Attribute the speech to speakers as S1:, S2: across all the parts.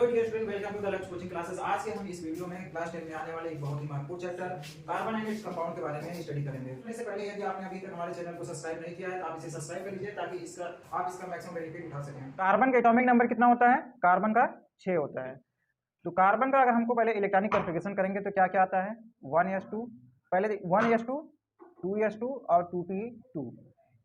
S1: Dear student, welcome to the Lakshya coaching classes. आज के हम इस वीडियो में क्लास 10 में आने वाले एक बहुत ही महत्वपूर्ण chapter carbon and its compound के बारे में स्टडी करेंगे। इससे पहले यदि आपने अभी तक हमारे चैनल को सब्सक्राइब नहीं किया है तो आप इसे सब्सक्राइब कर लीजिए ताकि आप इसका मैक्सिमम बेनिफिट उठा सकें।
S2: कार्बन का एटॉमिक नंबर कितना होता है? कार्बन का 6 होता है। तो कार्बन का अगर हमको पहले इलेक्ट्रॉनिक कॉन्फ़िगरेशन करेंगे तो क्या क्या आता है? 1s2, पहले 1s2, 2s2 और 2p2,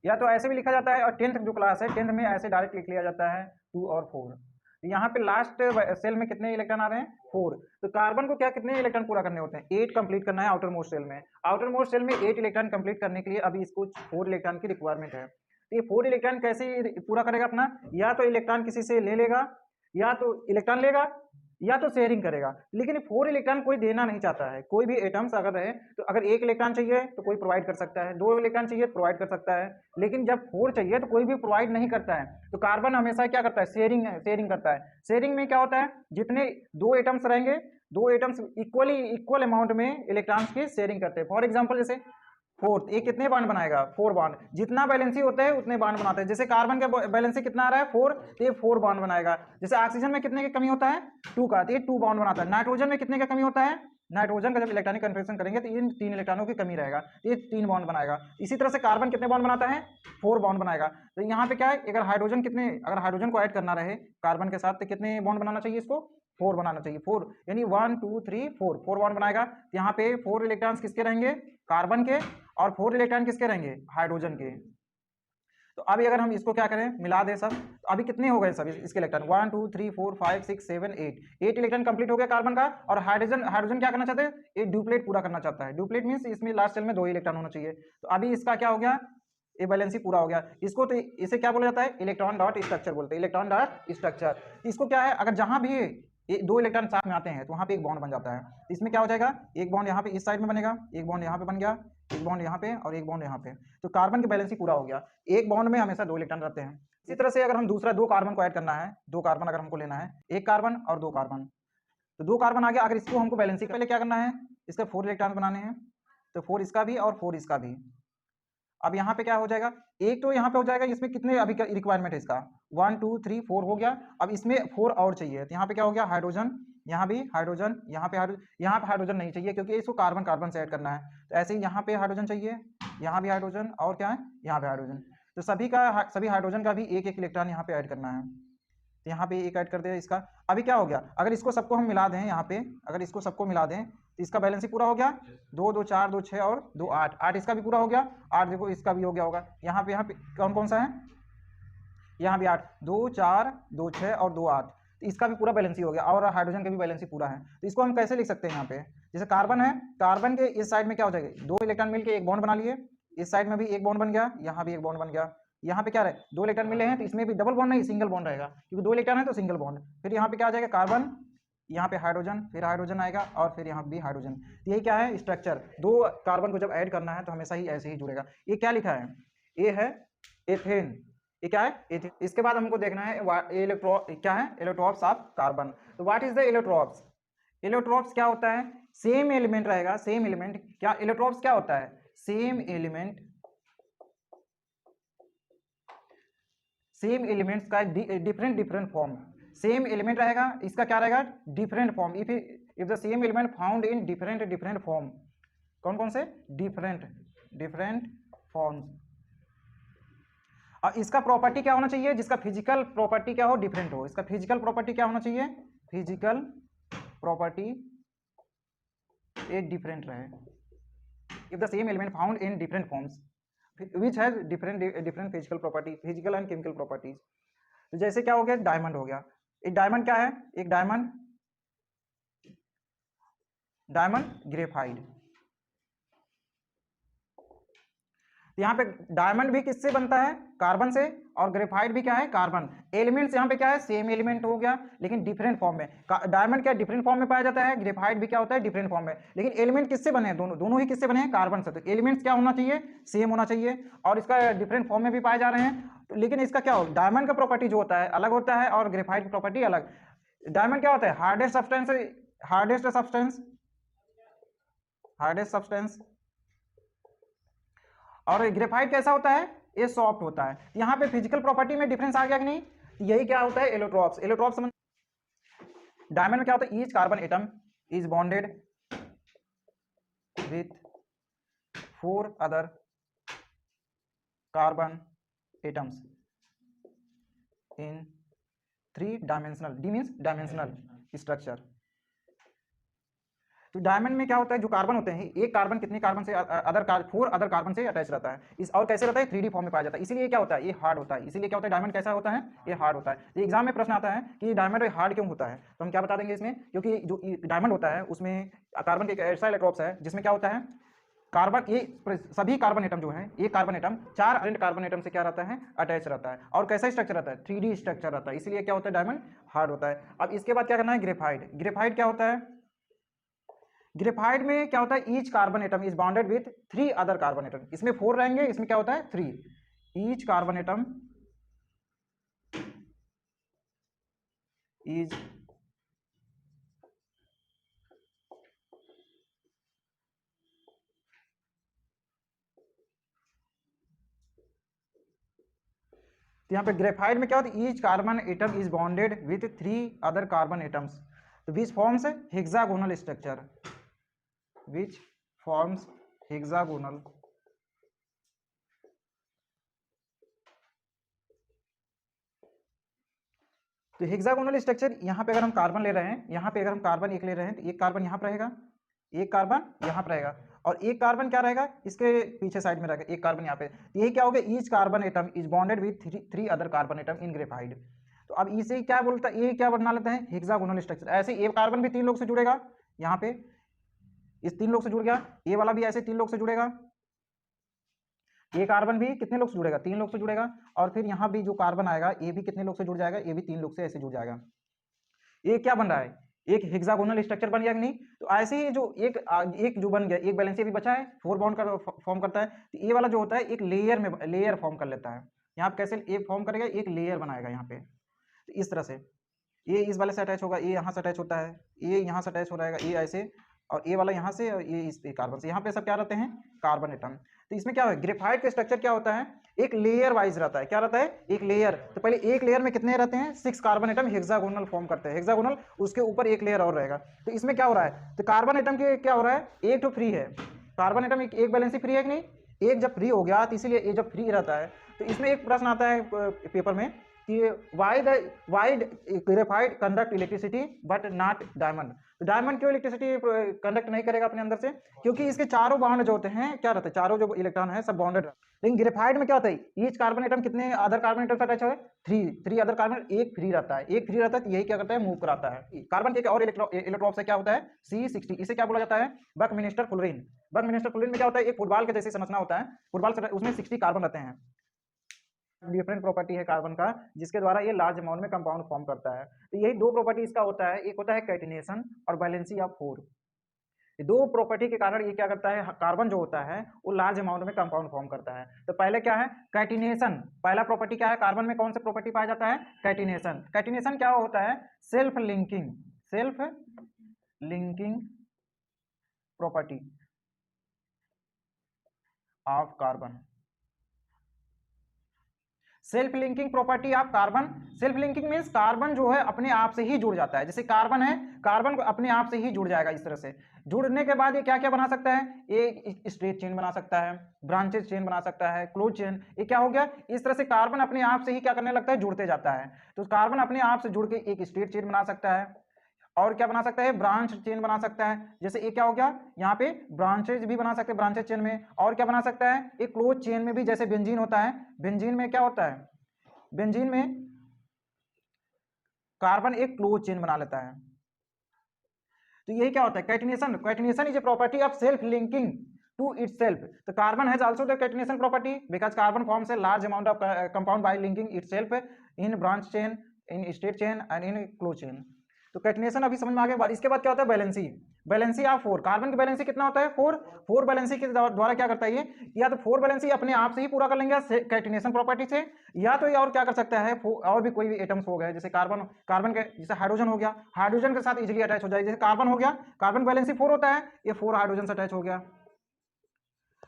S2: या तो ऐसे भी लिखा जाता है। और 10th जो क्लास है 10th में ऐसे डायरेक्ट लिख लिया जाता है 2 और 4। यहाँ पे लास्ट सेल में कितने इलेक्ट्रॉन आ रहे हैं? 4। तो कार्बन को क्या कितने इलेक्ट्रॉन पूरा करने होते हैं? 8 कंप्लीट करना है आउटर मोस्ट सेल में। आउटर मोस्ट सेल में 8 इलेक्ट्रॉन कंप्लीट करने के लिए अभी इसको 4 इलेक्ट्रॉन की रिक्वायरमेंट है। तो ये 4 इलेक्ट्रॉन कैसे पूरा करेगा अपना? या तो इलेक्ट्रॉन किसी से ले लेगा, या तो इलेक्ट्रॉन लेगा, या तो शेयरिंग करेगा। लेकिन 4 इलेक्ट्रॉन कोई देना नहीं चाहता है। कोई भी एटम्स अगर रहे तो अगर 1 इलेक्ट्रॉन चाहिए तो कोई प्रोवाइड कर सकता है, 2 इलेक्ट्रॉन चाहिए तो प्रोवाइड कर सकता है, लेकिन जब 4 चाहिए तो कोई भी प्रोवाइड नहीं करता है। तो कार्बन हमेशा क्या करता है? शेयरिंग करता है। शेयरिंग में क्या होता है? जितने 2 एटम्स रहेंगे, 2 एटम्स इक्वल अमाउंट में इलेक्ट्रॉन्स की शेयरिंग करते हैं। फॉर एग्जाम्पल जैसे 4, ये कितने बॉन्ड बनाएगा? 4 बॉन्ड। जितना बैलेंसी होता है उतने बॉन्ड बनाते हैं। जैसे कार्बन का बैलेंसी कितना आ रहा है? 4, तो ये 4 बॉन्ड बनाएगा। जैसे ऑक्सीजन में कितने की कमी होता है? 2 का, तो ये 2 बॉन्ड बनाता है। नाइट्रोजन में कितने का कमी होता है? नाइट्रोजन का जब इलेक्ट्रॉनिक कन्फिग्रेशन करेंगे तो इन 3 इलेक्ट्रॉनों की कमी रहेगा, तो ये 3 बॉन्ड बनाएगा। इसी तरह से कार्बन कितने बॉन्ड बनाता है? 4 बॉन्ड बनाएगा। तो यहाँ पे क्या है, अगर हाइड्रोजन को ऐड करना रहे कार्बन के साथ तो कितने बॉन्ड बनाना चाहिए? इसको 4 बनाना चाहिए। 4 यानी 1 2 3 4 बॉन्ड बनाएगा। यहाँ पे 4 इलेक्ट्रॉन्स किसके रहेंगे? कार्बन के, और 4 इलेक्ट्रॉन किसके रहेंगे? हाइड्रोजन के। तो अभी अगर हम इसको क्या करें, मिला दें सब, तो अभी कितने हो गए सब इसके इलेक्ट्रॉन? 1 2 3 4 5 6 7 8 इलेक्ट्रॉन कंप्लीट हो गया कार्बन का। और हाइड्रोजन क्या करना चाहते हैं? ये ड्यूप्लेट पूरा करना चाहता है। ड्यूप्लेट मींस इसमें लास्ट सेल में 2 इलेक्ट्रॉन होना चाहिए। तो अभी इसका क्या हो गया? ये बैलेंसी पूरा हो गया। इसको तो इसे क्या बोला जाता है? इलेक्ट्रॉन डॉट स्ट्रक्चर बोलते हैं। Electron dot structure. इसको क्या है, अगर जहां भी ये 2 इलेक्ट्रॉन साथ में आते हैं तो वहां पे एक बॉन्ड बन जाता है। तो इसमें क्या हो जाएगा? एक बॉन्ड यहाँ पे इस साइड में बनेगा, एक बॉन्ड यहाँ पे बन गया, एक बॉन्ड यहाँ पे और एक बॉन्ड यहाँ पे। तो कार्बन की बैलेंसी पूरा हो गया। एक बॉन्ड में हमेशा 2 इलेक्ट्रॉन रहते हैं। इसी तरह से अगर हम दूसरा 2 कार्बन को ऐड करना है, 2 कार्बन अगर हमको लेना है, एक कार्बन और 2 कार्बन, तो 2 कार्बन आ गया। अगर इसको हमको बैलेंसी पहले क्या करना है? इसके 4 इलेक्ट्रॉन बनाने हैं, तो 4 इसका भी और 4 इसका भी। अब यहाँ पे क्या हो जाएगा? एक तो यहाँ पे हो जाएगा। इसमें कितने अभी रिक्वायरमेंट है इसका? 1 2 3 4 हो गया। अब इसमें 4 और चाहिए, तो यहाँ पे क्या हो गया? हाइड्रोजन, यहाँ भी हाइड्रोजन, यहाँ पे हाइड्रोजन नहीं चाहिए क्योंकि इसको कार्बन से ऐड करना है। तो ऐसे ही यहाँ पे हाइड्रोजन चाहिए, यहाँ भी हाइड्रोजन, और क्या है? यहाँ पे हाइड्रोजन। तो सभी हाइड्रोजन का भी एक इलेक्ट्रॉन यहाँ पे ऐड करना है। तो यहाँ पे एक ऐड कर दे इसका। अभी क्या हो गया? अगर इसको सबको हम मिला दें, यहाँ पे अगर इसको सबको मिला दें तो इसका बैलेंस ही पूरा हो गया। 2 2 4 2 6 और 2 8 8 इसका भी पूरा हो गया। 8 देखो इसका भी हो गया होगा। यहाँ पे कौन कौन सा है? यहाँ भी 8, 2 4 2 6 और 2 8, तो इसका भी पूरा बैलेंस ही हो गया। और हाइड्रोजन का भी बैलेंस ही पूरा है। तो इसको हम कैसे लिख सकते हैं? यहाँ पे जैसे कार्बन है, कार्बन के इस साइड में क्या हो जाएगा? 2 इलेक्ट्रॉन मिलकर एक बॉन्ड बना लिए, इस साइड में भी एक बॉन्ड बन गया, यहाँ भी एक बॉन्ड बन गया। यहाँ पे क्या रहे? 2 इलेक्ट्रॉन मिले हैं तो इसमें भी डबल बॉन्ड नहीं, सिंगल बॉन्ड रहेगा, क्योंकि 2 इलेक्ट्रॉन है तो सिंगल बॉन्ड। फिर यहाँ पे क्या आ जाएगा? कार्बन, यहाँ पे हाइड्रोजन, फिर हाइड्रोजन आएगा, और फिर यहाँ भी हाइड्रोजन। तो यही क्या है? स्ट्रक्चर। 2 कार्बन को जब ऐड करना है तो हमेशा ही ऐसे ही जुड़ेगा। ये क्या लिखा है? ये है एथेन। ये क्या है? एथेन। इसके बाद हमको देखना है क्या है? Allotropes of carbon. तो what is the allotropes? Allotropes क्या होता है? सेम एलिमेंट रहेगा, सेम एलिमेंट। क्या एलोट्रॉप्स क्या होता है? सेम एलिमेंट्स का डिफरेंट फॉर्म। सेम एलिमेंट रहेगा, इसका क्या रहेगा? Different form. If the same element found in different form. कौन कौन से? Different forms. और इसका प्रॉपर्टी क्या होना चाहिए? जिसका फिजिकल प्रॉपर्टी क्या हो? डिफरेंट हो। इसका फिजिकल प्रॉपर्टी क्या होना चाहिए? फिजिकल प्रॉपर्टी ये डिफरेंट रहे। If the same element found in different forms which has different physical property, physical and chemical properties. तो जैसे क्या हो गया? डायमंड हो गया। एक डायमंड क्या है? एक डायमंड ग्रेफाइट। यहाँ पे डायमंड भी किससे बनता है? कार्बन से। और ग्रेफाइट भी क्या है? कार्बन। एलिमेंट्स यहाँ पे क्या है? सेम एलिमेंट हो गया लेकिन डिफरेंट फॉर्म में। डायमंड क्या डिफरेंट फॉर्म में पाया जाता है, ग्रेफाइट भी क्या होता है? डिफरेंट फॉर्म में। लेकिन एलिमेंट किससे बने हैं? दोनों ही किससे बने हैं? कार्बन से। तो एलिमेंट्स क्या होना चाहिए? सेम होना चाहिए। और इसका डिफरेंट फॉर्म में भी पाए जा रहे हैं। तो लेकिन इसका क्या हो? डायमंड का प्रॉपर्टी जो होता है अलग होता है और ग्रेफाइट की प्रॉपर्टी अलग। डायमंड क्या होता है? Hardest substance. और ग्रेफाइट कैसा होता है? ये सॉफ्ट होता है। यहाँ पे फिजिकल प्रॉपर्टी में डिफरेंस आ गया कि नहीं? यही क्या होता है? एलोट्रॉप्स। डायमंड में क्या होता है, each carbon atom is bonded with 4 other carbon atoms in 3 dimensional, D means dimensional structure. तो डायमंड में क्या होता है, जो कार्बन होते हैं, एक कार्बन कितने कार्बन से, 4 अदर कार्बन से अटैच रहता है इस, और कैसे रहता है, 3D फॉर्म में पाया जाता है, इसीलिए क्या होता है, ये हार्ड होता है। इसीलिए क्या होता है, डायमंड कैसा होता है, ये हार्ड होता है। ये एग्जाम में प्रश्न आता है कि डायमंड हार्ड क्यों होता है, तो हम क्या बता देंगे इसमें, क्योंकि जो डायमंड होता है उसमें कार्बन के ऐसा इलेक्ट्रॉन्स है जिसमें क्या होता है, कार्बन, ये सभी कार्बन एटम जो है, एक कार्बन एटम 4 अन्य कार्बन एटम से क्या रहता है, अटैच रहता है, और कैसा स्ट्रक्चर रहता है, 3D स्ट्रक्चर रहता है, इसलिए क्या होता है, डायमंड हार्ड होता है। अब इसके बाद क्या करना है, ग्रेफाइट। ग्रेफाइट क्या होता है, ग्रेफाइट में क्या होता है, each carbon atom is bonded with 3 other carbon atom, इसमें 4 रहेंगे, इसमें क्या होता है 3, ईच कार्बन एटम इज तो यहाँ पे ग्रेफाइट में क्या होता है, each carbon atom is bonded with 3 other carbon atoms, तो which forms hexagonal structure, which forms hexagonal, तो हेक्सागोनल स्ट्रक्चर, यहाँ पे अगर हम कार्बन ले रहे हैं, यहाँ पे अगर हम कार्बन एक ले रहे हैं, तो एक कार्बन यहाँ पर रहेगा, एक कार्बन यहाँ पर रहेगा, और एक कार्बन क्या रहेगा, इसके पीछे साइड में रहेगा, एक कार्बन यहाँ पे, तो यही क्या हो गया, each carbon atom is bonded with 3 other carbon atom in graphite. तो अब इसे क्या बोलता है, ये क्या बना लेते हैं, हेक्सागोनल स्ट्रक्चर। ऐसे एक कार्बन भी 3 लोग से जुड़ेगा, यहाँ पे इस 3 लोग से जुड़ गया, ये वाला भी ऐसे 3 लोग से जुड़ेगा, ये कार्बन भी कितने लोग से जुड़ेगा, 3 लोग से जुड़ेगा, और फिर यहाँ भी जो कार्बन आएगा ये भी कितने लोग से जुड़ जाएगा, ये भी 3 लोग से ऐसे जुड़ जाएगा। ये क्या बन रहा है, एक हेक्सागोनल स्ट्रक्चर बन गया कि नहीं। तो ऐसे ही जो एक जो बन गया, एक बैलेंस भी बचा है, 4 बॉन्ड का फॉर्म करता है, तो ये वाला जो होता है एक लेयर में लेयर फॉर्म कर लेता है। यहाँ पे कैसे एक फॉर्म करेगा, एक लेयर बनाएगा यहाँ पे, तो इस तरह से ये इस वाले से अटैच होगा, ये यहाँ से अटैच होता है, ये यहाँ से अटैच हो रहेगा, ये ऐसे, और ये वाला यहाँ से, और ये इस कार्बन से, यहाँ पे सब क्या रहते हैं, कार्बन एटम। तो इसमें क्या है, ग्रेफाइट का स्ट्रक्चर क्या होता है, एक लेयर वाइज रहता है, क्या रहता है, एक लेयर। तो पहले एक लेयर में कितने रहते हैं, 6 कार्बन एटम हेक्सागोनल फॉर्म करते हैं, हेक्सागोनल, उसके ऊपर एक लेयर और रहेगा। तो इसमें क्या हो रहा है, तो कार्बन एटम के क्या हो रहा है, एक तो फ्री है, कार्बन एटम एक बैलेंस फ्री है कि नहीं, एक जब फ्री हो गया तो इसीलिए ये जब फ्री रहता है, तो इसमें एक प्रश्न आता है पेपर में कि why graphite conduct electricity but not diamond. तो डायमंड क्यों इलेक्ट्रिसिटी कंडक्ट नहीं करेगा अपने अंदर से, क्योंकि इसके चारों बॉन्ड जो होते हैं क्या रहते हैं, चारों जो इलेक्ट्रॉन है सब बॉन्डेड रहते हैं। लेकिन ग्रेफाइट में क्या होता है, ईच कार्बन एटम कितने अदर कार्बन एटम से अटैच है, 3 अदर कार्बन, एक फ्री रहता है, एक फ्री रहता है, तो यही क्या करता है, मूव कराता है। कार्बन के और इलेक्ट्रॉन से क्या होता है, C60, इसे क्या बोला जाता है, बकमिंस्टर फ्लोरीन। बकमिंस्टर फ्लोरीन में क्या होता है, एक फुटबॉल के जैसी संरचना होता है, फुटबॉल उसमें 60 कार्बन रहते हैं। डिफरेंट प्रॉपर्टी है कार्बन का, जिसके द्वारा ये लार्ज अमाउंट में कंपाउंड फॉर्म करता है। तो यही 2 प्रॉपर्टी इसका होता है, एक होता है कैटिनेशन और वैलेंसी ऑफ 4। ये 2 प्रॉपर्टी के कारण ये क्या करता है, कार्बन जो होता है वो लार्ज अमाउंट में कंपाउंड फॉर्म करता है। तो पहले क्या है, कैटिनेशन, पहला प्रॉपर्टी क्या है, कार्बन में कौन सा प्रॉपर्टी पाया जाता है, कैटिनेशन। कैटिनेशन क्या होता है, self linking property of carbon, self linking property of carbon. Self linking means carbon जो है अपने आप से ही जुड़ जाता है, जैसे कार्बन है, कार्बन को अपने आप से ही जुड़ जाएगा। इस तरह से जुड़ने के बाद ये क्या क्या बना सकता है, एक स्ट्रेट चेन बना सकता है, ब्रांचेज चेन बना सकता है, क्लोज चेन, ये क्या हो गया, इस तरह से कार्बन अपने आप से ही क्या करने लगता है, जुड़ते जाता है। तो कार्बन अपने आप से जुड़ के एक स्ट्रेट चेन बना सकता है, और क्या बना सकता है, ब्रांच चेन बना सकता है। जैसे ये क्या हो गया, यहाँ पे ब्रांचेज भी बना सकते हैं ब्रांचेज चेन में, और क्या बना सकता है, एक क्लोज चेन में भी, जैसे बेंजीन होता है, बेंजीन में क्या होता है, बेंजीन में कार्बन एक क्लोज चेन बना लेता है। तो यही क्या होता है, catenation. Catenation is a property of self linking to itself. तो carbon has also the catenation property because carbon forms a large amount of compound by linking itself in branch chain, in straight chain and in close chain. तो catenation अभी समझ में आ गया। इसके बाद क्या होता है, बैलेंसी। बैलेंसी ऑफ 4, कार्बन की बैलेंसी कितना होता है, 4 बैलेंसी के द्वारा क्या करता है ये, या तो 4 बैलेंसी अपने आप से ही पूरा कर लेंगे कैटिनेशन प्रॉपर्टी से, या तो ये और क्या कर सकता है, और भी कोई भी एटम्स हो गए, जैसे कार्बन के जैसे हाइड्रोजन हो गया, हाइड्रोजन के साथ इजीली अटैच हो जाएगा। जैसे कार्बन हो गया, कार्बन बैलेंसी 4 होता है, ये 4 हाइड्रोजन से अटैच हो गया,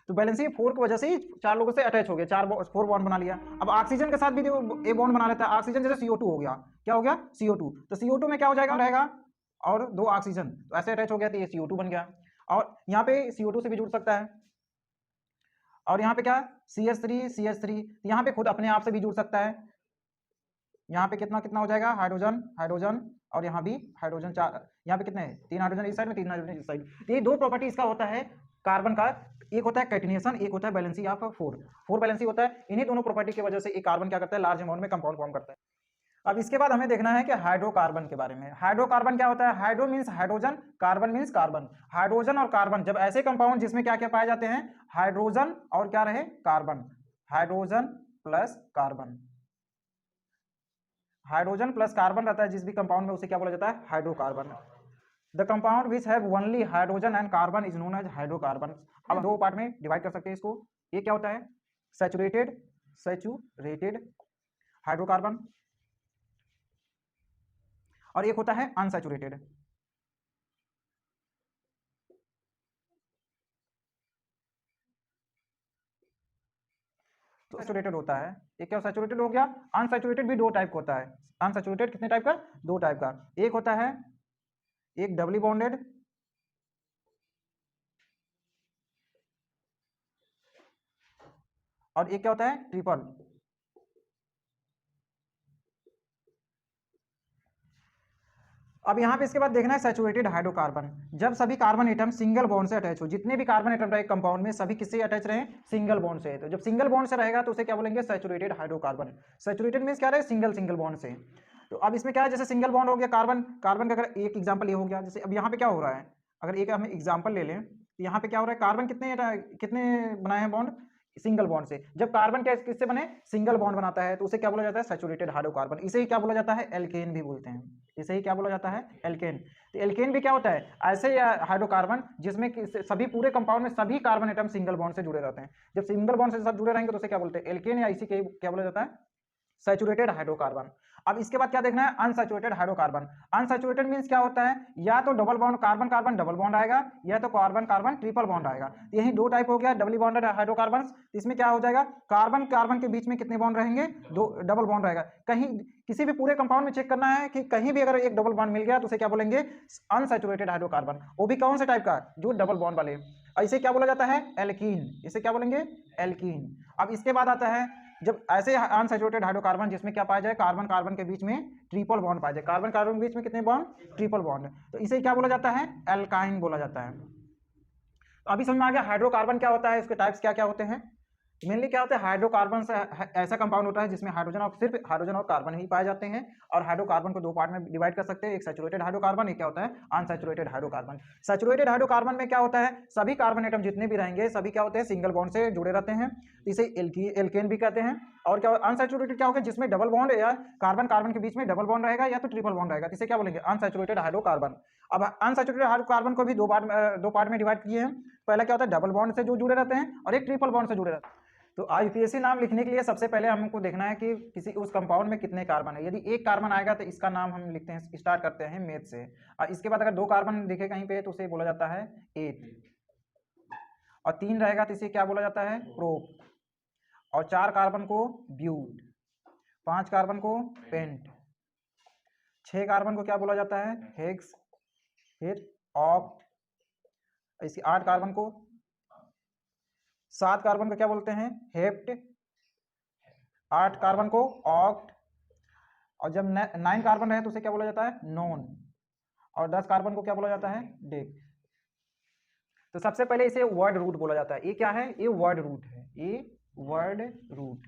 S2: तो बैलेंसी 4 की वजह से ही 4 लोगों से अटैच हो गया, 4 बॉन्ड बना लिया। अब ऑक्सीजन के साथ भी ए बॉन्ड बना लेता है, ऑक्सीजन जैसे CO2 हो गया, क्या हो गया, CO2। तो CO2 में क्या हो जाएगा, रहेगा और 2 ऑक्सीजन, तो ऐसे अटैच हो गया तो ये CO2 बन गया। और यहाँ पे CO2 से भी जुड़ सकता है, और यहाँ पे क्या CH3 यहाँ पे खुद अपने आप से भी जुड़ सकता है। यहाँ पे कितना कितना हो जाएगा, हाइड्रोजन हाइड्रोजन, और यहाँ भी हाइड्रोजन, 4, यहाँ पे कितने हैं, 3 हाइड्रोजन इस साइड में, 3 हाइड्रोजन इस साइड। तो ये 2 प्रॉपर्टी इसका होता है कार्बन का, एक होता है कैटिनेशन, एक होता है बैलेंसी ऑफ 4 बैलेंसी होता है। इन्हीं दोनों प्रॉपर्टी की वजह से एक कार्बन क्या करता है, लार्ज अमाउंट में कंपाउंड फॉर्म करता है। अब इसके बाद हमें देखना है कि हाइड्रोकार्बन के बारे में। हाइड्रोकार्बन क्या होता है, hydro means hydrogen, carbon means carbon. Hydrogen और कार्बन जब ऐसे कंपाउंड जिसमें क्या क्या पाए जाते हैं, हाइड्रोजन और क्या रहे, carbon, hydrogen plus carbon, hydrogen plus carbon रहता है जिस भी कंपाउंड में, उसे क्या बोला जाता है, hydrocarbon. The compound which have only hydrogen and carbon is known as hydrocarbon. अब 2 पार्ट में डिवाइड कर सकते हैं इसको। ये क्या होता है, सैचुरेटेड हाइड्रोकार्बन, और एक होता है अनसैचुरेटेड। तो सैचुरेटेड होता है, एक क्या सैचुरेटेड हो गया। अनसैचुरेटेड भी 2 टाइप का होता है। अनसैचुरेटेड कितने टाइप का, 2 टाइप का। एक होता है एक डबली बॉन्डेड, और एक क्या होता है, ट्रिपल। अब यहाँ पे इसके बाद देखना है सैचुरेटेड हाइड्रोकार्बन। जब सभी कार्बन एटम सिंगल बॉन्ड से अटैच हो, जितने भी कार्बन एटम रहे कंपाउंड में सभी किससे अटैच रहे, सिंगल बॉन्ड से। तो जब सिंगल बॉन्ड से रहेगा तो उसे क्या बोलेंगे, सैचुरेटेड हाइड्रोकार्बन। सैचुरेटेड मींस क्या रहे, सिंगल बॉन्ड से। तो अब इसमें क्या है, जैसे सिंगल बॉन्ड हो गया कार्बन कार्बन का, अगर एक एग्जाम्पल ये हो गया, जैसे अब यहाँ पे क्या हो रहा है, अगर एक हम एग्जाम्पल ले लें तो यहाँ पे क्या हो रहा है, कार्बन कितने कितने बनाए हैं बॉन्ड, सिंगल बॉन्ड से। जब कार्बन क्या किससे बने, सिंगल बॉन्ड बनाता है, तो उसे क्या बोला जाता है, सैचुरेटेड हाइड्रोकार्बन। इसे ही क्या बोला जाता है, एल्केन भी बोलते हैं। इसे ही क्या बोला जाता है, एल्केन। तो एल्केन भी क्या होता है, ऐसे हाइड्रोकार्बन जिसमें सभी पूरे कंपाउंड में सभी कार्बन एटम सिंगल बॉन्ड से जुड़े रहते हैं। जब सिंगल बॉन्ड से सब जुड़े रहेंगे तो उसे क्या बोलते हैं, एल्केन, या इसी के क्या बोला जाता है, सैचुरेटेड हाइड्रोकार्बन। अब इसके बाद क्या देखना है, अनसैचुरेटेड हाइड्रोकार्बन। अनसैचुरेटेड मींस क्या होता है, या तो double bond carbon carbon double bond आएगा, या तो कार्बन कार्बन ट्रिपल बॉन्ड आएगा। तो यही 2 टाइप हो गया डबली बॉन्डेड हाइड्रोकार्बन। इसमें क्या हो जाएगा, कार्बन कार्बन के बीच में कितने बॉन्ड रहेंगे, 2 डबल बॉन्ड रहेगा। कहीं किसी भी पूरे कंपाउंड में चेक करना है कि कहीं भी अगर एक डबल बॉन्ड मिल गया तो उसे क्या बोलेंगे, अनसैचुरेटेड हाइड्रोकार्बन। वो भी कौन से टाइप का, जो डबल बॉन्ड वाले। इसे क्या बोला जाता है, एल्कीन। इसे क्या बोलेंगे, एल्कीन। अब इसके बाद आता है जब ऐसे अनसैचुरेटेड हाइड्रोकार्बन जिसमें क्या पाया जाए, कार्बन कार्बन के बीच में ट्रिपल बॉन्ड पाया जाए। कार्बन कार्बन के बीच में कितने बॉन्ड, ट्रिपल बॉन्ड, तो इसे क्या बोला जाता है, एल्काइन बोला जाता है। तो अभी समझ में आ गया हाइड्रोकार्बन क्या होता है, इसके टाइप्स क्या क्या होते हैं। मेनली क्या होता है, हाइड्रोकार्बन से ऐसा कंपाउंड होता है जिसमें हाइड्रोजन और सिर्फ हाइड्रोजन और कार्बन ही पाए जाते हैं। और हाइड्रोकार्बन को 2 पार्ट में डिवाइड कर सकते हैं, एक सैचुरेटेड हाइड्रोकार्बन, एक क्या होता है, अनसैचुरेटेड हाइड्रोकार्बन। सैचुरेटेड हाइड्रोकार्बन में क्या होता है, सभी कार्बन एटम जितने भी रहेंगे सभी क्या होते हैं, सिंगल बॉन्ड से जुड़े रहते हैं, इसे एल्केन भी कहते हैं। और क्या अनसैचुरेटेड क्या होगा, जिसमें डबल बॉन्ड या कार्बन कार्बन के बीच में डबल बॉन्ड रहेगा या तो ट्रिपल बॉन्ड रहेगा, इसे क्या बोलेंगे, अनसैचुरेटेड हाइड्रोकार्बन। अब अनसैचुरेटेड हाइड्रोकार्बन को भी 2 पार्ट में डिवाइड किए हैं। पहला क्या होता है, डबल बॉन्ड से जो जुड़े रहते हैं, और एक ट्रिपल बॉन्ड से जुड़े रहते हैं। तो यूपीएससी नाम लिखने के लिए सबसे पहले हमको देखना है कि किसी उस कंपाउंड में कितने कार्बन है। यदि एक कार्बन आएगा तो इसका नाम हम लिखते हैं, स्टार्ट करते हैं मेथ से। और इसके बाद अगर 2 कार्बन दिखे कहीं पे तो उसे बोला जाता है एथ, और 3 रहेगा तो इसे क्या बोला जाता है, प्रोप, और 4 कार्बन को ब्यूट, 5 कार्बन को पेंट, 6 कार्बन को क्या बोला जाता है, हेक्स, फिर ऑक्ट, इसके 8 कार्बन को, 7 कार्बन को क्या बोलते हैं, हेप्ट, 8 कार्बन को ऑक्ट, और जब 9 कार्बन रहे तो उसे क्या बोला जाता है, नॉन, और 10 कार्बन को क्या बोला जाता है, डेक। तो सबसे पहले इसे वर्ड रूट बोला जाता है। ये क्या है, ये वर्ड रूट है, ये वर्ड रूट।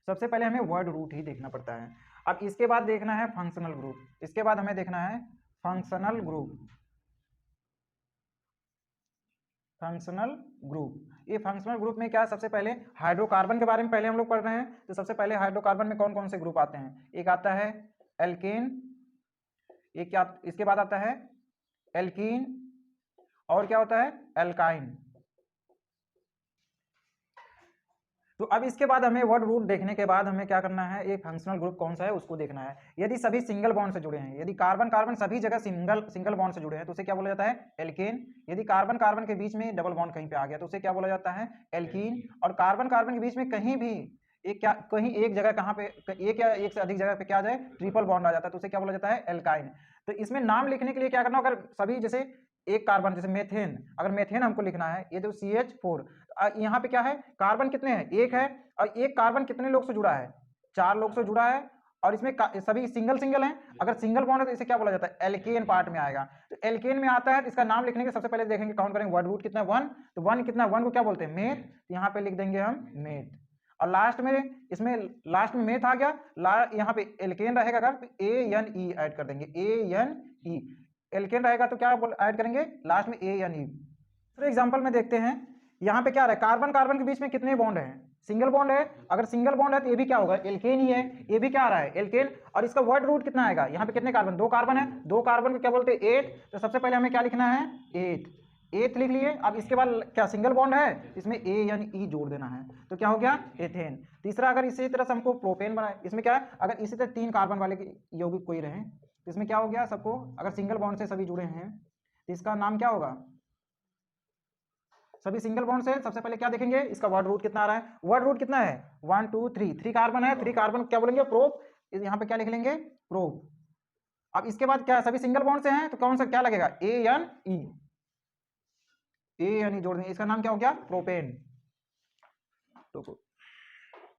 S2: सबसे पहले हमें वर्ड रूट ही देखना पड़ता है। अब इसके बाद देखना है फंक्शनल ग्रुप। इसके बाद हमें देखना है फंक्शनल ग्रुप। फंक्शनल ग्रुप, ये फंक्शनल ग्रुप में क्या है, सबसे पहले हाइड्रोकार्बन के बारे में पहले हम लोग पढ़ रहे हैं। तो सबसे पहले हाइड्रोकार्बन में कौन कौन से ग्रुप आते हैं, एक आता है एल्केन, एक क्या, इसके बाद आता है एल्कीन, और क्या होता है, एल्काइन। तो अब इसके बाद हमें वर्ड रूट देखने के बाद हमें क्या करना है, एक फंक्शनल ग्रुप कौन सा है उसको देखना है। यदि सभी सिंगल बॉन्ड से जुड़े हैं, यदि कार्बन कार्बन सभी जगह सिंगल बॉन्ड से जुड़े हैं तो उसे क्या बोला जाता है, एल्केन। यदि कार्बन कार्बन के बीच में डबल बॉन्ड कहीं पे आ गया तो उसे क्या बोला जाता है, एल्कीन। और कार्बन कार्बन के बीच में कहीं भी एक क्या, कहीं एक जगह कहाँ पे एक या एक से अधिक जगह पे क्या आ जाए, ट्रिपल बॉन्ड आ जाता है तो उसे क्या बोला जाता है, एल्काइन। तो इसमें नाम लिखने के लिए क्या करना, अगर सभी जैसे एक कार्बन, जैसे मेथेन, अगर मेथेन हमको लिखना है, ये जो CH4, यहाँ पे क्या है, कार्बन कितने हैं, एक है, और एक कार्बन कितने लोग से जुड़ा है, 4 लोग से जुड़ा है, और इसमें सभी सिंगल सिंगल हैं। अगर सिंगल बॉन्ड है तो इसे क्या बोला जाता है, एल्केन पार्ट में आएगा। तो एल्केन में आता है तो इसका नाम लिखने के सबसे पहले देखेंगे, काउंट करेंगे, वर्ड रूट कितना है 1, तो 1 कितना, 1 को क्या बोलते हैं, मेथ, तो यहाँ पे लिख देंगे हम मेथ। और लास्ट में, इसमें लास्ट में मेथ आ गया, यहाँ पे एल्केन रहेगा अगर तो ANE ऐड कर देंगे, ANE, एल्केन रहेगा तो क्या ऐड करेंगे, लास्ट में ANE। दूसरे एग्जांपल में देखते हैं, यहाँ पे क्या रहा है, कार्बन कार्बन के बीच में कितने बॉन्ड हैं, सिंगल बॉन्ड है, अगर सिंगल बॉन्ड है तो ये भी क्या होगा, एल्केन ही है, ये भी क्या आ रहा है, एल्केन, और इसका वर्ड रूट कितना आएगा, यहाँ पे कितने कार्बन, 2 कार्बन है, 2 कार्बन को क्या बोलते हैं 8, तो सबसे पहले हमें क्या लिखना है 8 लिख लिए। अब इसके बाद क्या सिंगल बॉन्ड है, इसमें ANE जोड़ देना है, तो क्या हो गया एथेन। तीसरा, अगर इसी तरह से हमको प्रोपेन बनाए, इसमें क्या है, अगर इसी तरह 3 कार्बन वाले यौगिक कोई रहे तो इसमें क्या हो गया, सबको अगर सिंगल बॉन्ड से सभी जुड़े हैं तो इसका नाम क्या होगा, सभी सिंगल बॉन्ड से सबसे पहले क्या देखेंगे, इसका वर्ड रूट कितना आ रहा है, वर्ड रूट कितना है 1 2 3, 3 कार्बन है, 3 कार्बन क्या बोलेंगे, प्रोप, यहाँ पे क्या लिख लेंगे, प्रोप। अब इसके बाद क्या, सभी सिंगल बॉन्ड से हैं तो कौन सा क्या लगेगा, ANE जोड़ देंगे, इसका नाम क्या हो गया, प्रोपेन। तो